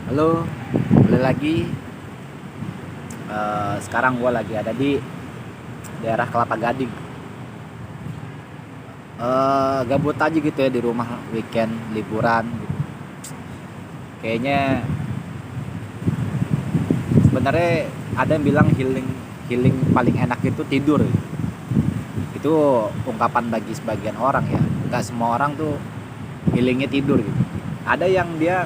Halo, boleh lagi. Sekarang gue lagi ada di daerah Kelapa Gading. Gabut aja gitu ya di rumah weekend liburan. Gitu. Kayaknya sebenarnya ada yang bilang healing healing paling enak itu tidur. Itu ungkapan bagi sebagian orang ya. Gak semua orang tuh healingnya tidur gitu. Ada yang dia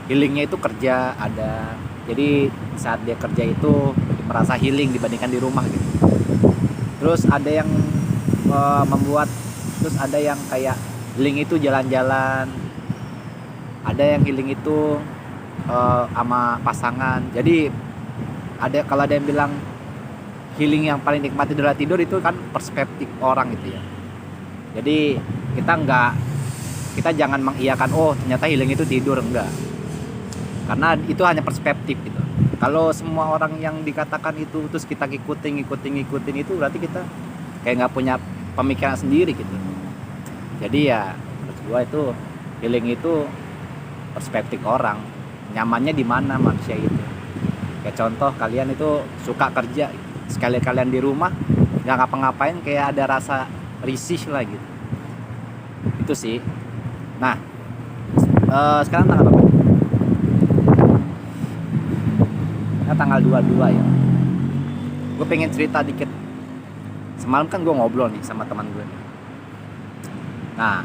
healingnya itu kerja, ada. Jadi saat dia kerja itu merasa healing dibandingkan di rumah gitu. Terus ada yang membuat, terus ada yang kayak healing itu jalan-jalan, ada yang healing itu sama pasangan. Jadi kalau ada yang bilang healing yang paling nikmati adalah tidur, itu kan perspektif orang gitu ya. Jadi kita jangan mengiyakan oh ternyata healing itu tidur, enggak, karena itu hanya perspektif gitu. Kalau semua orang yang dikatakan itu terus kita ngikutin itu, berarti kita kayak nggak punya pemikiran sendiri gitu. Jadi ya menurut gua itu healing itu perspektif orang, nyamannya di mana manusia itu. Kayak contoh kalian itu suka kerja, sekali kalian di rumah nggak ngapa-ngapain kayak ada rasa risih lah gitu. Itu sih. Nah, sekarang tanggal berapa? Nah, tanggal 22 ya. Gue pengen cerita dikit. Semalam kan gue ngobrol nih sama teman gue. Nah,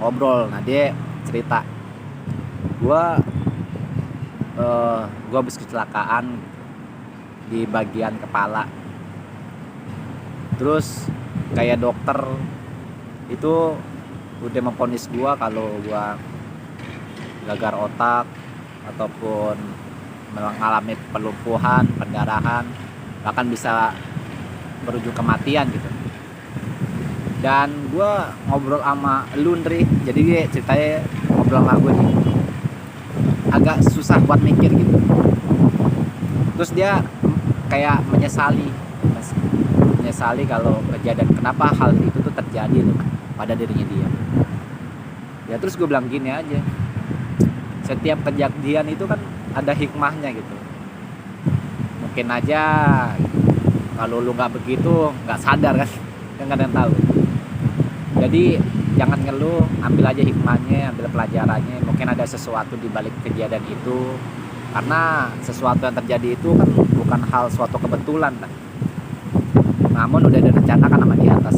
ngobrol. Nah, dia cerita, gue habis kecelakaan di bagian kepala. Terus kayak dokter itu udah memvonis gue kalau gue gagal otak ataupun mengalami pelumpuhan, pendarahan, bahkan bisa berujung kematian gitu. Dan gue ngobrol sama Lundri, jadi dia ceritanya ngobrol sama gue nih, agak susah buat mikir gitu. Terus dia kayak menyesali kalau kejadian, kenapa hal itu tuh terjadi loh pada dirinya dia. Ya terus gue bilang gini aja, setiap kejadian itu kan ada hikmahnya gitu. Mungkin aja kalau lu nggak begitu nggak sadar kan, kan nggak ada yang tahu. Jadi jangan ngeluh, ambil aja hikmahnya, ambil pelajarannya. Mungkin ada sesuatu di balik kejadian itu, karena sesuatu yang terjadi itu kan bukan hal suatu kebetulan kan, namun udah direncanakan sama di atas.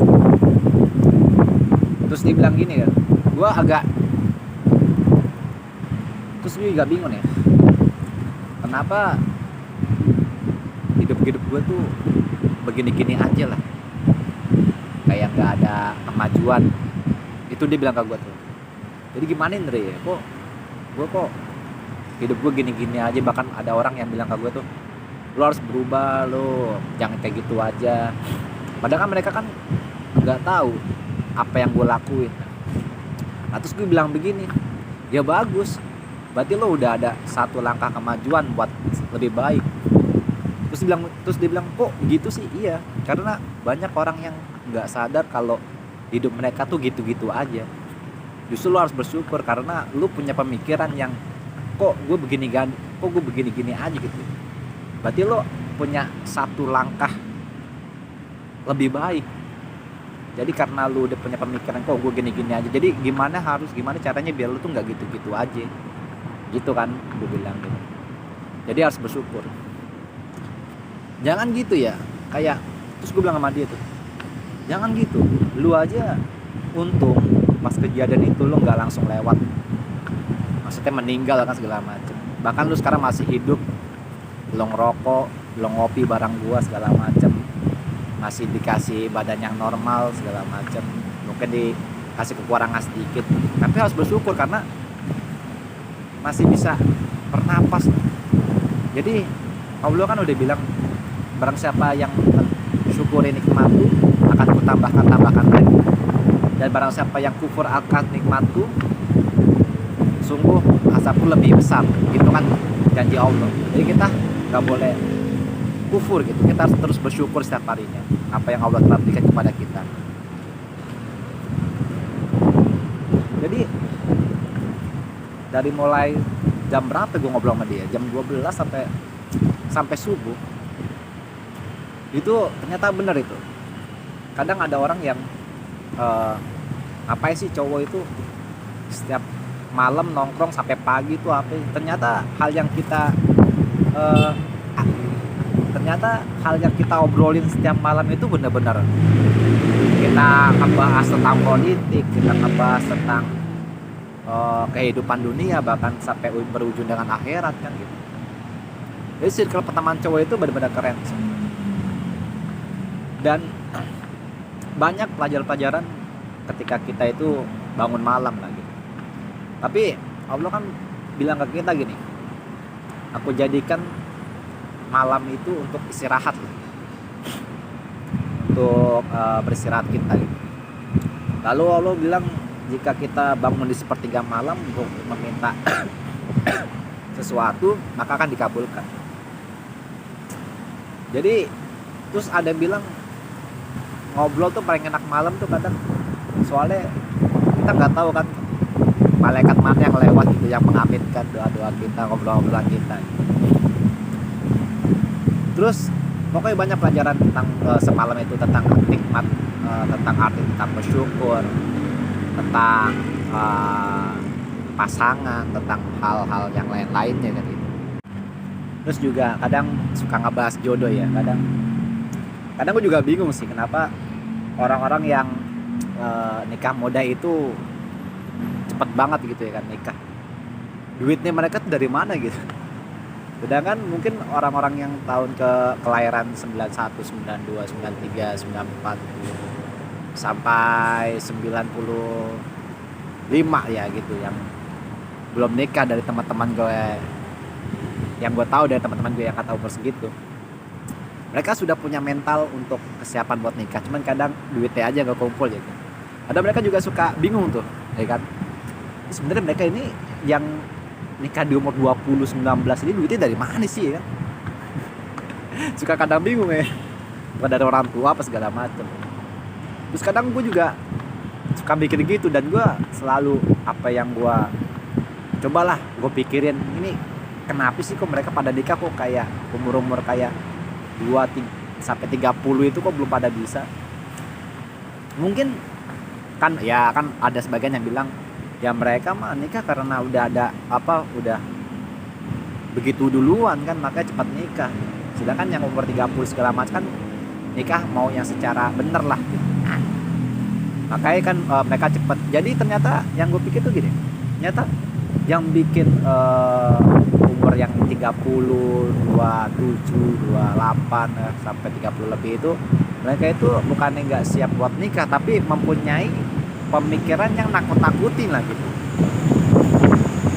Terus dia bilang gini kan, gue agak, terus gue juga bingung ya, kenapa hidup gue tuh begini-gini aja lah, kayak nggak ada kemajuan. Itu dia bilang ke gue tuh. Jadi gimana Indri ya, kok hidup gue gini-gini aja. Bahkan ada orang yang bilang ke gue tuh, lo harus berubah, lo jangan kayak gitu aja. Padahal kan mereka kan nggak tahu apa yang gue lakuin. Nah terus gue bilang begini, ya bagus, berarti lo udah ada satu langkah kemajuan buat lebih baik. Terus dia bilang kok gitu sih? Iya, karena banyak orang yang nggak sadar kalau hidup mereka tuh gitu-gitu aja. Justru lo harus bersyukur karena lo punya pemikiran yang kok gue begini-gini aja gitu. Berarti lo punya satu langkah lebih baik. Jadi karena lo udah punya pemikiran kok gue gini-gini aja, jadi gimana caranya biar lo tuh nggak gitu-gitu aja gitu kan, gue bilang gitu. Jadi harus bersyukur, jangan gitu ya. Kayak terus gue bilang sama dia tuh, jangan gitu, lu aja untung pas kejadian itu lu nggak langsung lewat, maksudnya meninggal kan segala macem. Bahkan lu sekarang masih hidup, lu ngerokok, lu ngopi barang gua segala macem, masih dikasih badan yang normal segala macem, mungkin dikasih kekurangan sedikit, tapi harus bersyukur karena masih bisa bernapas. Jadi Allah kan udah bilang, barang siapa yang syukuri nikmatku akan kutambahkan lagi, dan barang siapa yang kufur akan nikmatku sungguh azabku lebih besar. Itu kan janji Allah. Jadi kita nggak boleh kufur gitu, kita harus terus bersyukur setiap harinya apa yang Allah telah berikan kepada kita. Jadi dari mulai jam berapa gue ngobrol sama dia, jam 12 sampai subuh. Itu ternyata bener itu. Kadang ada orang yang apa sih cowok itu setiap malam nongkrong sampai pagi itu apa? Ternyata hal yang kita obrolin setiap malam itu benar-benar kita ngebahas tentang politik, kita ngebahas tentang kehidupan dunia, bahkan sampai berujung dengan akhirat kan gitu. Jadi circle pertemanan cowok itu benar-benar keren sih. Dan banyak pelajaran-pelajaran ketika kita itu bangun malam lah gitu. Tapi Allah kan bilang ke kita gini, aku jadikan malam itu untuk istirahat gitu. Untuk beristirahat kita gitu. Lalu Allah bilang jika kita bangun di sepertiga malam untuk meminta sesuatu maka akan dikabulkan. Jadi terus ada bilang ngobrol tuh paling enak malam tuh kadang, soalnya kita nggak tahu kan malaikat mana yang lewat gitu yang mengaminkan doa-doa kita, ngobrol-ngobrolan kita gitu. Terus pokoknya banyak pelajaran tentang semalam itu, tentang nikmat, tentang arti, tentang bersyukur, tentang pasangan, tentang hal-hal yang lain-lainnya kan gitu. Terus juga kadang suka ngebahas jodoh ya, kadang gue juga bingung sih kenapa orang-orang yang nikah muda itu cepet banget gitu ya kan nikah. Duitnya mereka tuh dari mana gitu. Sedangkan mungkin orang-orang yang tahun kelahiran 91, 92, 93, 94 sampai 95 ya gitu yang belum nikah dari teman-teman gue, yang gue tahu dari teman-teman gue yang kata umur segitu, mereka sudah punya mental untuk kesiapan buat nikah, cuman kadang duitnya aja gak kumpul gitu. Ada mereka juga suka bingung tuh ya kan, sebenarnya mereka ini yang nikah di umur 20, 19 ini duitnya dari mana sih ya kan? Suka kadang bingung ya, bukan dari orang tua apa segala macam. Terus kadang gue juga suka mikir gitu, dan gue selalu apa yang gue cobalah gue pikirin, ini kenapa sih kok mereka pada nikah kok kayak umur-umur kayak 2-3 sampai 30 itu kok belum pada bisa. Mungkin kan ya kan ada sebagian yang bilang ya mereka mah nikah karena udah ada udah begitu duluan kan makanya cepat nikah. Sedangkan yang umur 30 segala macam kan nikah mau yang secara bener lah gitu. Makanya kan mereka cepat. Jadi ternyata yang gue pikir tuh gini, ternyata yang bikin umur yang 30, 27, 28 sampai 30 lebih itu, mereka itu bukannya nggak siap buat nikah, tapi mempunyai pemikiran yang nakut-nakutin lah gitu.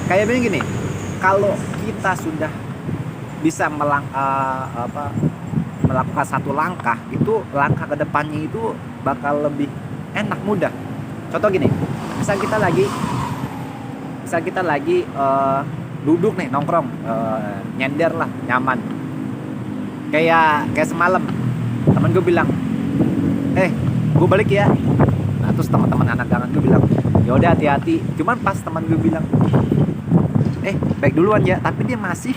Kayak begini, kalau kita sudah bisa melakukan satu langkah, itu langkah ke depannya itu bakal lebih enak, mudah. Contoh gini, misal kita lagi duduk nih nongkrong, nyender lah, nyaman. Kayak semalam temen gue bilang, gue balik ya. Nah terus teman-teman anak gangan gue bilang, ya udah hati-hati. Cuman pas teman gue bilang, baik duluan ya, tapi dia masih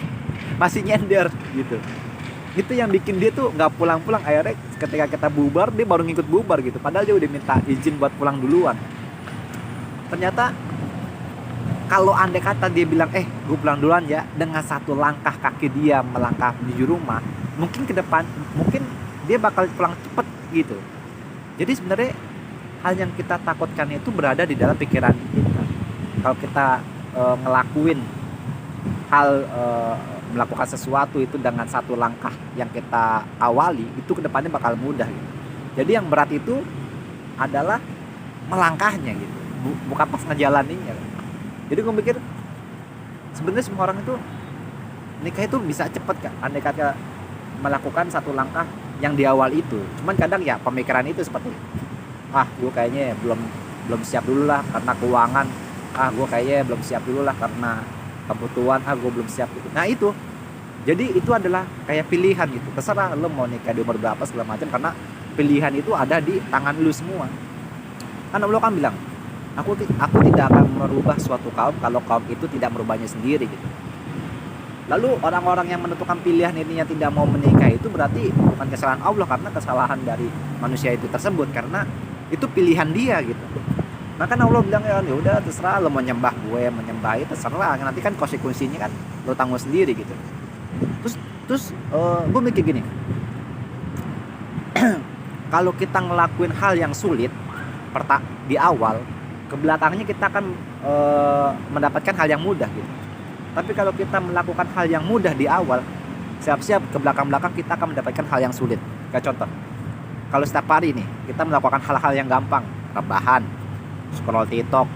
nyender gitu. Itu yang bikin dia tuh nggak pulang-pulang. Akhirnya ketika kita bubar, dia baru ngikut bubar gitu. Padahal dia udah minta izin buat pulang duluan. Ternyata kalau andai kata dia bilang, gue pulang duluan ya, dengan satu langkah kaki dia melangkah menuju rumah, mungkin ke depan, mungkin dia bakal pulang cepet gitu. Jadi sebenarnya hal yang kita takutkan itu berada di dalam pikiran kita. Kalau kita ngelakuin hal, melakukan sesuatu itu dengan satu langkah yang kita awali, itu kedepannya bakal mudah gitu. Jadi yang berat itu adalah melangkahnya gitu, bukan pas ngejalaninnya. Jadi gue mikir sebenarnya semua orang itu nikah itu bisa cepet kan, andai kata melakukan satu langkah yang di awal itu. Cuman kadang ya pemikiran itu seperti, gue kayaknya belum siap dulu lah karena keuangan, gue kayaknya belum siap dulu lah karena kebutuhan, gue belum siap gitu. Nah itu, jadi itu adalah kayak pilihan gitu. Terserah lo mau nikah di umur berapa segala macam, karena pilihan itu ada di tangan lu semua. Kan Allah kan bilang, Aku tidak akan merubah suatu kaum kalau kaum itu tidak merubahnya sendiri gitu. Lalu orang-orang yang menentukan pilihan intinya tidak mau menikah itu berarti bukan kesalahan Allah, karena kesalahan dari manusia itu tersebut, karena itu pilihan dia gitu. Maka Allah bilang ya udah terserah lo mau nyembah gue, menyembah itu terserah, nanti kan konsekuensinya kan lo tanggung sendiri gitu. Terus gue mikir gini, kalau kita ngelakuin hal yang sulit di awal, ke belakangnya kita akan mendapatkan hal yang mudah gitu. Tapi kalau kita melakukan hal yang mudah di awal, siap-siap ke belakang-belakang kita akan mendapatkan hal yang sulit. Kayak contoh, kalau setiap hari nih kita melakukan hal-hal yang gampang, rebahan, scroll TikTok,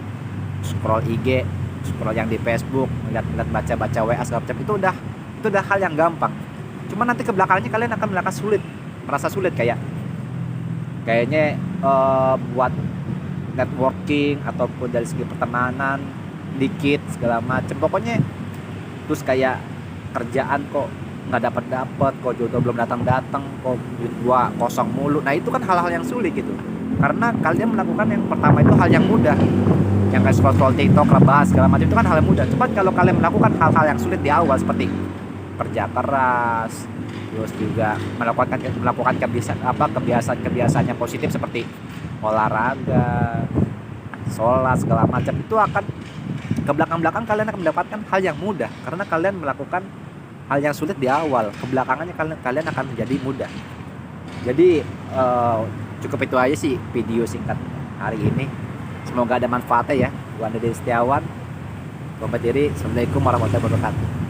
scroll IG, scroll yang di Facebook, ngeliat baca-baca WA segala macam, itu udah hal yang gampang. Cuma nanti ke belakangnya kalian akan merasa sulit kayaknya buat networking ataupun dari segi pertemanan dikit segala macam. Pokoknya terus kayak kerjaan kok nggak dapat, kok jodoh belum datang, kok duit gua kosong mulu. Nah itu kan hal-hal yang sulit gitu, karena kalian melakukan yang pertama itu hal yang mudah, yang kayak scroll TikTok, rebahan segala macam, itu kan hal yang mudah. Cuman kalau kalian melakukan hal-hal yang sulit di awal seperti kerja keras, terus juga melakukan kebiasaan yang positif seperti olahraga, sholat segala macam, itu akan ke belakang-belakang kalian akan mendapatkan hal yang mudah, karena kalian melakukan hal yang sulit di awal. Kebelakangannya kalian akan menjadi mudah. Jadi cukup itu aja sih video singkat hari ini. Semoga ada manfaatnya ya. Gua Andre Setiawan pamit diri. Assalamualaikum warahmatullahi wabarakatuh.